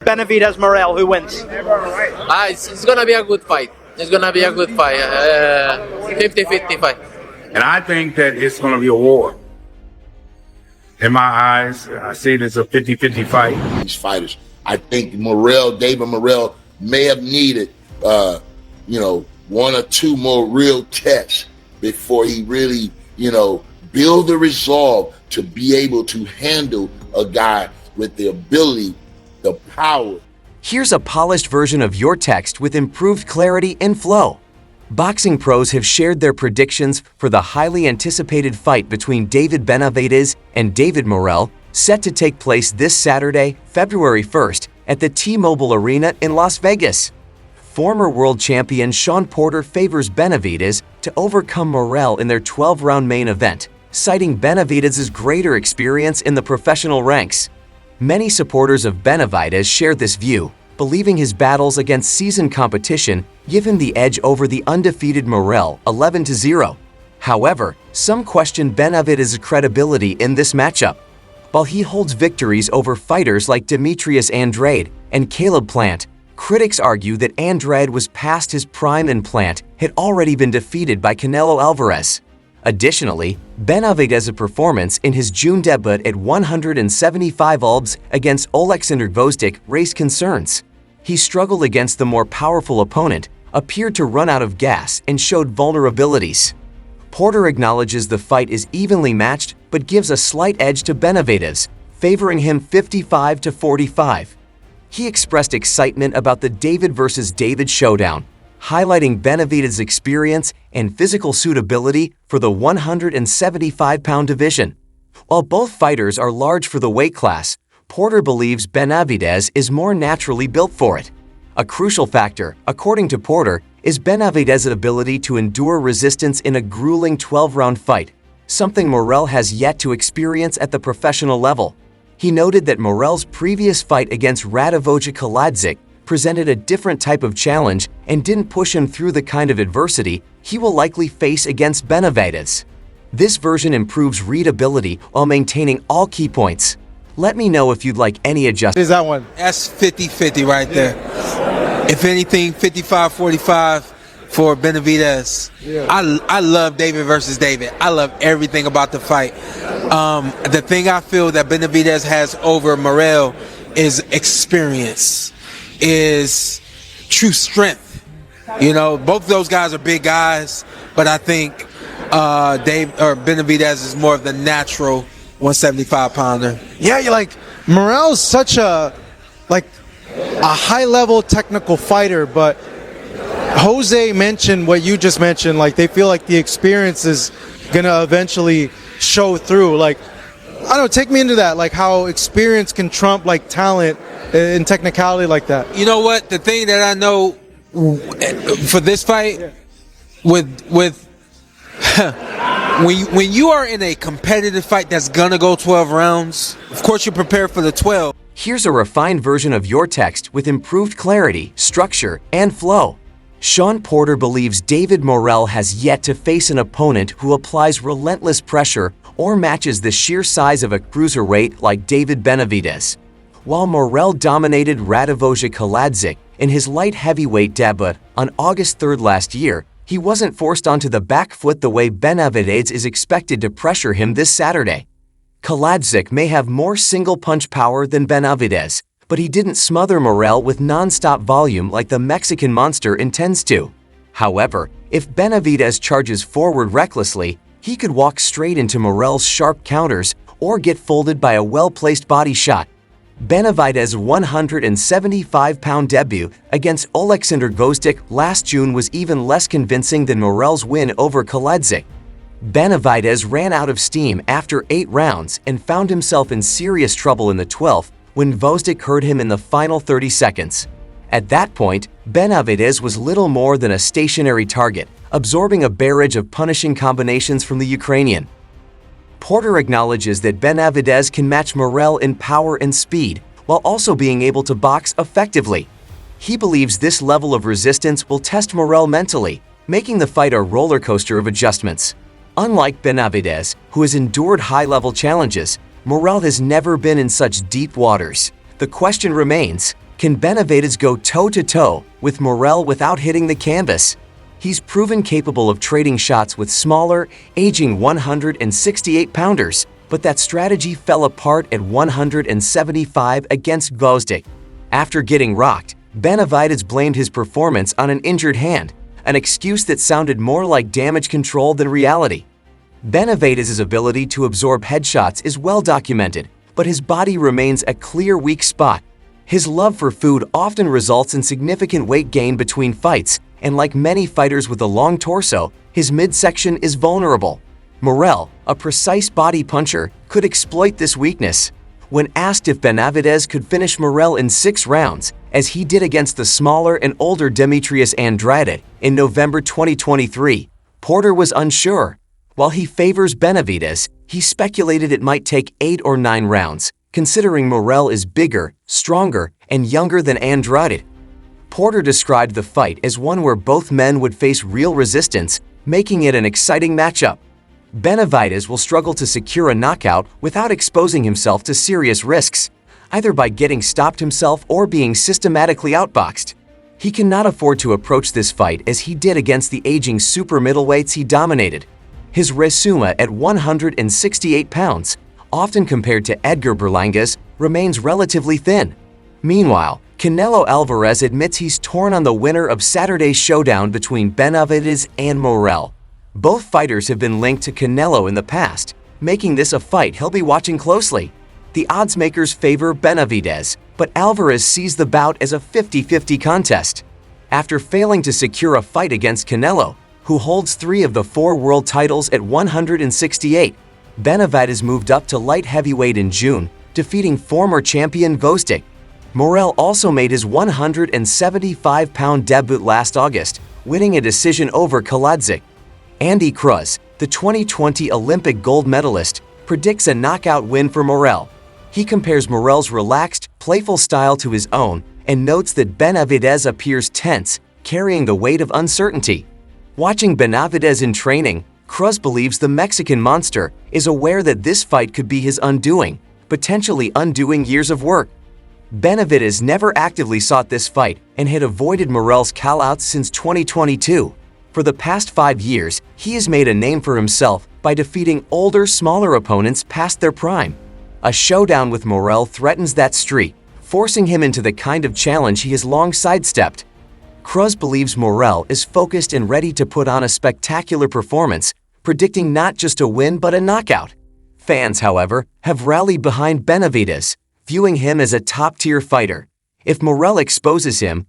Benavidez, Morrell, who wins? It's going to be a good fight. It's going to be a good fight. 50-50 fight. And I think that it's going to be a war. In my eyes, I see it as a 50-50 fight. These fighters, I think David Morrell may have needed, one or two more real tests before he really, build the resolve to be able to handle a guy with the ability, the power. Here's a polished version of your text with improved clarity and flow. Boxing pros have shared their predictions for the highly anticipated fight between David Benavidez and David Morrell, set to take place this Saturday, February 1st, at the T-Mobile Arena in Las Vegas. Former world champion Shawn Porter favors Benavidez to overcome Morrell in their 12-round main event, citing Benavidez's greater experience in the professional ranks. Many supporters of Benavidez share this view, believing his battles against seasoned competition give him the edge over the undefeated Morrell 11-0. However, some question Benavidez's credibility in this matchup. While he holds victories over fighters like Demetrius Andrade and Caleb Plant, critics argue that Andrade was past his prime and Plant had already been defeated by Canelo Alvarez. Additionally, Benavidez's performance in his June debut at 175 Albs against Oleksandr Gvozdyk raised concerns. He struggled against the more powerful opponent, appeared to run out of gas, and showed vulnerabilities. Porter acknowledges the fight is evenly matched but gives a slight edge to Benavidez, favoring him 55-45. He expressed excitement about the David versus David showdown, highlighting Benavidez's experience and physical suitability for the 175-pound division. While both fighters are large for the weight class, Porter believes Benavidez is more naturally built for it. A crucial factor, according to Porter, is Benavidez's ability to endure resistance in a grueling 12-round fight, something Morrell has yet to experience at the professional level. He noted that Morrell's previous fight against Radivojit Kaladzik presented a different type of challenge and didn't push him through the kind of adversity he will likely face against Benavidez. This version improves readability while maintaining all key points. Let me know if you'd like any adjustments. Is that one? That's 50-50 right there. If anything, 55-45 for Benavidez. Yeah. I love David versus David. I love everything about the fight. The thing I feel that Benavidez has over Morrell is experience, is true strength. Both those guys are big guys, but I think Benavidez is more of the natural 175-pounder. Yeah, you're like, Morrell's such a high-level technical fighter, but Jose mentioned what you just mentioned, like they feel like the experience is going to eventually show through. Like, I don't know, take me into that, like how experience can trump like talent and technicality like that. You know what? The thing that I know for this fight, with when you are in a competitive fight that's gonna go 12 rounds, of course you're prepared for the 12. Here's a refined version of your text with improved clarity, structure, and flow. Shawn Porter believes David Morrell has yet to face an opponent who applies relentless pressure or matches the sheer size of a cruiserweight like David Benavidez. While Morrell dominated Radivojit Kaladzik in his light heavyweight debut on August 3rd last year, he wasn't forced onto the back foot the way Benavidez is expected to pressure him this Saturday. Kaladzik may have more single-punch power than Benavidez, but he didn't smother Morrell with non-stop volume like the Mexican monster intends to. However, if Benavidez charges forward recklessly, he could walk straight into Morrell's sharp counters or get folded by a well-placed body shot. Benavidez's 175-pound debut against Oleksandr Gvozdyk last June was even less convincing than Morrell's win over Kaladzik. Benavidez ran out of steam after 8 rounds and found himself in serious trouble in the 12th when Gvozdyk hurt him in the final 30 seconds. At that point, Benavidez was little more than a stationary target, absorbing a barrage of punishing combinations from the Ukrainian. Porter acknowledges that Benavidez can match Morrell in power and speed, while also being able to box effectively. He believes this level of resistance will test Morrell mentally, making the fight a roller coaster of adjustments. Unlike Benavidez, who has endured high-level challenges, Morrell has never been in such deep waters. The question remains, Can Benavidez go toe-to-toe with Morrell without hitting the canvas? He's proven capable of trading shots with smaller, aging 168-pounders, but that strategy fell apart at 175 against Gvozdyk. After getting rocked, Benavidez blamed his performance on an injured hand, an excuse that sounded more like damage control than reality. Benavidez's ability to absorb headshots is well documented, but his body remains a clear weak spot. His love for food often results in significant weight gain between fights, and like many fighters with a long torso, his midsection is vulnerable. Morrell, a precise body puncher, could exploit this weakness. When asked if Benavidez could finish Morrell in 6 rounds, as he did against the smaller and older Demetrius Andrade in November 2023, Porter was unsure. While he favors Benavidez, he speculated it might take 8 or 9 rounds, considering Morrell is bigger, stronger, and younger than Andrade. Porter described the fight as one where both men would face real resistance, making it an exciting matchup. Benavidez will struggle to secure a knockout without exposing himself to serious risks, either by getting stopped himself or being systematically outboxed. He cannot afford to approach this fight as he did against the aging super middleweights he dominated. His resume at 168 pounds, often compared to Edgar Berlanga's, remains relatively thin. Meanwhile, Canelo Alvarez admits he's torn on the winner of Saturday's showdown between Benavidez and Morrell. Both fighters have been linked to Canelo in the past, making this a fight he'll be watching closely. The odds makers favor Benavidez, but Alvarez sees the bout as a 50-50 contest. After failing to secure a fight against Canelo, who holds 3 of the 4 world titles at 168, Benavidez moved up to light heavyweight in June, defeating former champion Gvozdyk. Morrell also made his 175-pound debut last August, winning a decision over Kaladzik. Andy Cruz, the 2020 Olympic gold medalist, predicts a knockout win for Morrell. He compares Morrell's relaxed, playful style to his own and notes that Benavidez appears tense, carrying the weight of uncertainty. Watching Benavidez in training, Cruz believes the Mexican monster is aware that this fight could be his undoing, potentially undoing years of work. Benavidez never actively sought this fight and had avoided Morrell's callouts since 2022. For the past 5 years, he has made a name for himself by defeating older, smaller opponents past their prime. A showdown with Morrell threatens that streak, forcing him into the kind of challenge he has long sidestepped. Cruz believes Morrell is focused and ready to put on a spectacular performance, predicting not just a win but a knockout. Fans, however, have rallied behind Benavidez, viewing him as a top-tier fighter. If Morrell exposes him,